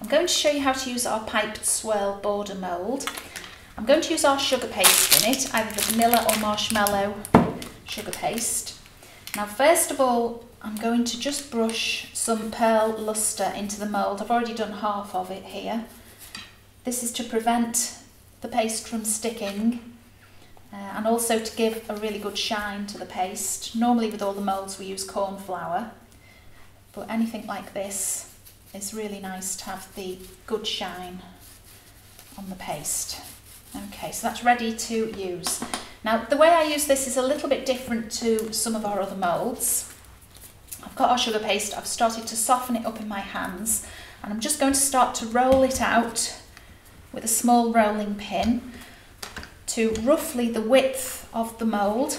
I'm going to show you how to use our Piped Swirl Border mould. I'm going to use our sugar paste in it, either the vanilla or marshmallow sugar paste. Now first of all, I'm going to just brush some pearl lustre into the mould. I've already done half of it here. This is to prevent the paste from sticking and also to give a really good shine to the paste. Normally with all the moulds we use corn flour, but anything like this is really nice to have the good shine on the paste. Okay, so that's ready to use. Now the way I use this is a little bit different to some of our other moulds. I've got our sugar paste, I've started to soften it up in my hands, and I'm just going to start to roll it out with a small rolling pin to roughly the width of the mould,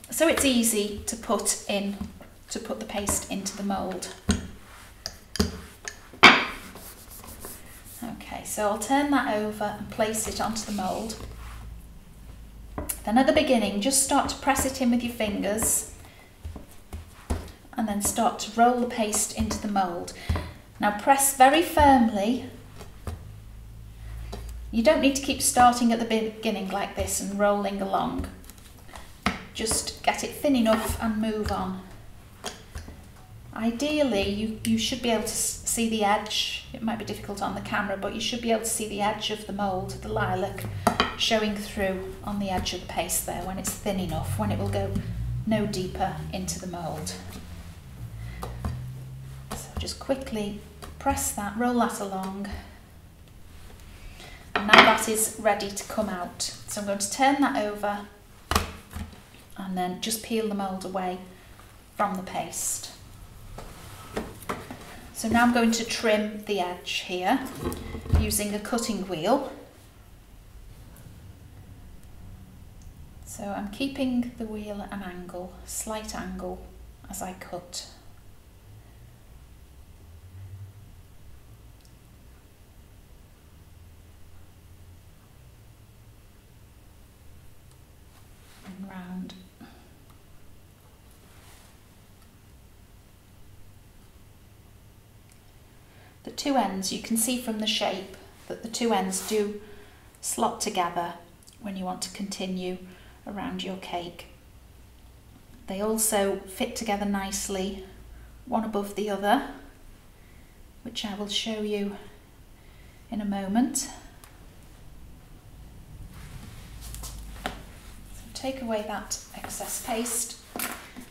so it's easy to put the paste into the mould. Okay, so I'll turn that over and place it onto the mould. Then at the beginning, just start to press it in with your fingers and then start to roll the paste into the mould. Now press very firmly. You don't need to keep starting at the beginning like this and rolling along. Just get it thin enough and move on. Ideally, you should be able to see the edge. It might be difficult on the camera, but you should be able to see the edge of the mould, the lilac, showing through on the edge of the paste there when it's thin enough, when it will go no deeper into the mould. So just quickly press that, roll that along. And now that is ready to come out. So I'm going to turn that over and then just peel the mould away from the paste. So now I'm going to trim the edge here using a cutting wheel. So I'm keeping the wheel at an angle, slight angle, as I cut. And round. The two ends, you can see from the shape that the two ends do slot together when you want to continue around your cake. They also fit together nicely, one above the other, which I will show you in a moment. So take away that excess paste,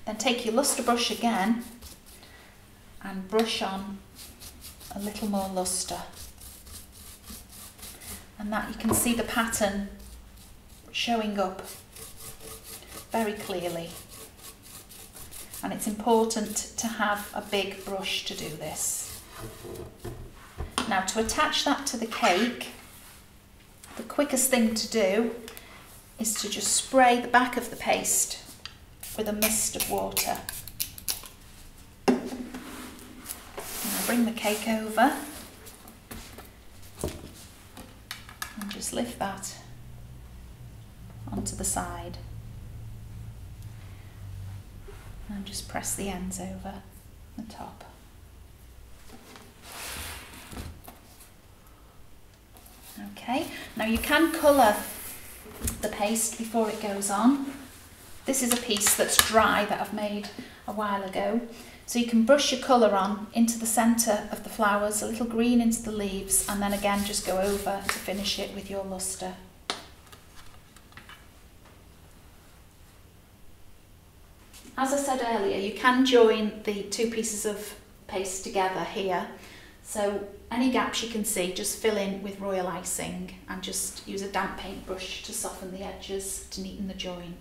then take your lustre brush again and brush on a little more lustre, and that you can see the pattern showing up very clearly, and it's important to have a big brush to do this. Now to attach that to the cake, the quickest thing to do is to just spray the back of the paste with a mist of water. Bring the cake over and just lift that onto the side and just press the ends over the top. Okay, now you can colour the paste before it goes on. This is a piece that's dry that I've made a while ago. So you can brush your colour on into the centre of the flowers, a little green into the leaves, and then again just go over to finish it with your lustre. As I said earlier, you can join the two pieces of paste together here. So any gaps you can see, just fill in with royal icing and just use a damp paintbrush to soften the edges to neaten the join.